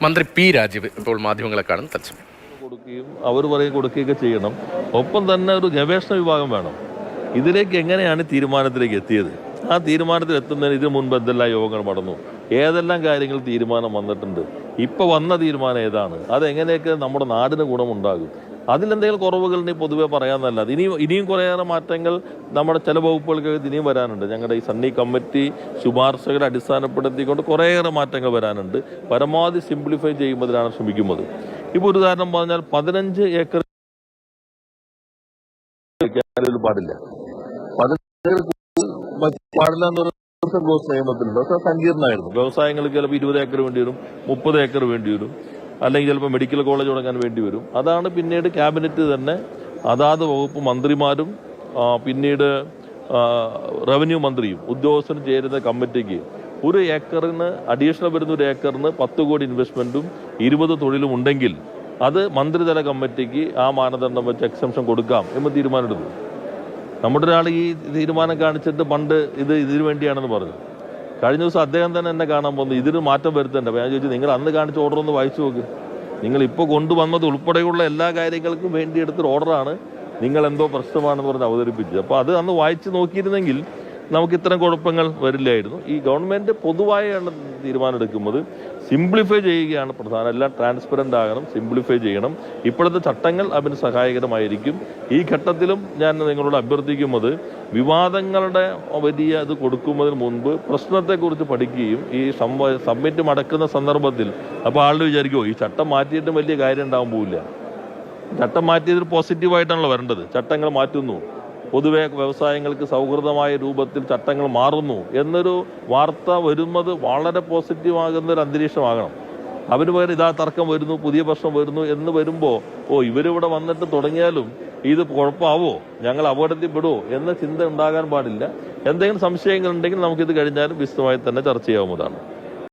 മന്ത്രി പി രാജീവ് ഇപ്പോൾ മാധ്യമങ്ങളെ കാണും തത്സമയം കൊടുക്കുകയും അവർ കൊടുക്കുകയൊക്കെ ചെയ്യണം. ഒപ്പം തന്നെ ഒരു ഗവേഷണ വിഭാഗം വേണം. ഇതിലേക്ക് എങ്ങനെയാണ് തീരുമാനത്തിലേക്ക് എത്തിയത്, ആ തീരുമാനത്തിൽ എത്തുന്നതിന് ഇതിനു മുൻപ് എന്തെല്ലാം യോഗങ്ങൾ നടന്നു, ഏതെല്ലാം കാര്യങ്ങൾ തീരുമാനം വന്നിട്ടുണ്ട്, ഇപ്പോൾ വന്ന തീരുമാനം ഏതാണ്, അതെങ്ങനെയൊക്കെ നമ്മുടെ നാടിന് ഗുണമുണ്ടാകും, അതിലെന്തെങ്കിലും കുറവുകൾ പൊതുവെ പറയാമെന്നല്ലാതെ ഇനിയും കുറേയേറെ മാറ്റങ്ങൾ നമ്മുടെ ചില വകുപ്പുകൾക്ക് ഇനിയും വരാനുണ്ട്. ഞങ്ങളുടെ ഈ സണ്ണി കമ്മിറ്റി ശുപാർശകളെ അടിസ്ഥാനപ്പെടുത്തിക്കൊണ്ട് കുറേയേറെ മാറ്റങ്ങൾ വരാനുണ്ട്. പരമാവധി സിംപ്ലിഫൈ ചെയ്യുന്നതിനാണ് ശ്രമിക്കുന്നത്. ഇപ്പോൾ ഒരു ഉദാഹരണം പറഞ്ഞാൽ 15 ഏക്കർ പാടില്ല, 15 പാടില്ല എന്ന് പറയുന്ന ഗ്രോസ് നിയമത്തിലുണ്ട്. പക്ഷെ സങ്കീർണമായിരുന്നു. വ്യവസായങ്ങൾക്ക് ചിലപ്പോൾ 20 ഏക്കർ വേണ്ടി വരും, 30 ഏക്കർ വേണ്ടി വരും, അല്ലെങ്കിൽ ചിലപ്പോൾ മെഡിക്കൽ കോളേജ് തുടങ്ങാൻ വേണ്ടി വരും. അതാണ് പിന്നീട് ക്യാബിനറ്റ് തന്നെ അതാത് വകുപ്പ് മന്ത്രിമാരും പിന്നീട് റവന്യൂ മന്ത്രിയും ഉദ്യോഗസ്ഥരും ചേരുന്ന കമ്മിറ്റിക്ക് ഒരു ഏക്കറിന് അഡീഷണൽ വരുന്ന ഒരു ഏക്കറിന് 10 കോടി ഇൻവെസ്റ്റ്മെന്റും 20 തൊഴിലും ഉണ്ടെങ്കിൽ അത് മന്ത്രിതല കമ്മിറ്റിക്ക് ആ മാനദണ്ഡം വെച്ച് എക്സംഷൻ കൊടുക്കാം എന്ന് തീരുമാനമെടുത്തു. നമ്മുടെ ഒരാൾ ഈ തീരുമാനം കാണിച്ചിട്ട് പണ്ട് ഇതിനു വേണ്ടിയാണെന്ന് പറഞ്ഞു. കഴിഞ്ഞ ദിവസം അദ്ദേഹം തന്നെ എന്നെ കാണാൻ പോകുന്നു, ഇതിന് മാറ്റം വരുത്തണ്ട. ഞാൻ ചോദിച്ചു, നിങ്ങൾ അന്ന് കാണിച്ച ഓർഡർ ഒന്ന് വായിച്ചു നോക്ക്. നിങ്ങൾ ഇപ്പോൾ കൊണ്ടുവന്നത് ഉൾപ്പെടെയുള്ള എല്ലാ കാര്യങ്ങൾക്കും വേണ്ടി എടുത്തൊരു ഓർഡറാണ്, നിങ്ങൾ എന്തോ പ്രശ്നമാണെന്ന് പറഞ്ഞ് അവതരിപ്പിച്ചത്. അപ്പോൾ അത് അന്ന് വായിച്ച് നോക്കിയിരുന്നെങ്കിൽ നമുക്ക് ഇത്തരം കുഴപ്പങ്ങൾ വരില്ലായിരുന്നു. ഈ ഗവൺമെന്റ് പൊതുവായാണ് തീരുമാനം എടുക്കുന്നത്. സിംപ്ലിഫൈ ചെയ്യുകയാണ് പ്രധാനം. എല്ലാം ട്രാൻസ്പെറന്റ് ആകണം, സിംപ്ലിഫൈ ചെയ്യണം. ഇപ്പോഴത്തെ ചട്ടങ്ങൾ അതിന് സഹായകരമായിരിക്കും. ഈ ഘട്ടത്തിലും ഞാൻ നിങ്ങളോട് അഭ്യർത്ഥിക്കുന്നത്, വിവാദങ്ങളുടെ വലിയ ഇത് കൊടുക്കുന്നതിന് മുൻപ് പ്രശ്നത്തെക്കുറിച്ച് പഠിക്കുകയും ഈ സബ്മിറ്റ് മടക്കുന്ന സന്ദർഭത്തിൽ അപ്പോൾ ആളുകൾ വിചാരിക്കുമോ ഈ ചട്ടം മാറ്റിയിട്ടും വലിയ കാര്യം ഉണ്ടാകാൻ പോവില്ല. ചട്ടം മാറ്റിയതിൽ പോസിറ്റീവായിട്ടാണല്ലോ വരേണ്ടത്. ചട്ടങ്ങൾ മാറ്റുന്നു, പൊതുവെ വ്യവസായങ്ങൾക്ക് സൗഹൃദമായ രൂപത്തിൽ ചട്ടങ്ങൾ മാറുന്നു എന്നൊരു വാർത്ത വരുന്നത് വളരെ പോസിറ്റീവാകുന്ന ഒരു അന്തരീക്ഷമാകണം. അവന് പകരം ഇതാ തർക്കം വരുന്നു, പുതിയ പ്രശ്നം വരുന്നു എന്ന് വരുമ്പോൾ ഇവരിവിടെ വന്നിട്ട് തുടങ്ങിയാലും ഇത് കുഴപ്പമാവോ, ഞങ്ങൾ അപകടത്തിൽപ്പെടുമോ എന്ന ചിന്ത ഉണ്ടാകാൻ പാടില്ല. എന്തെങ്കിലും സംശയങ്ങൾ ഉണ്ടെങ്കിൽ നമുക്കിത് കഴിഞ്ഞാലും വിശദമായി തന്നെ ചർച്ച ചെയ്യാവുന്നതാണ്.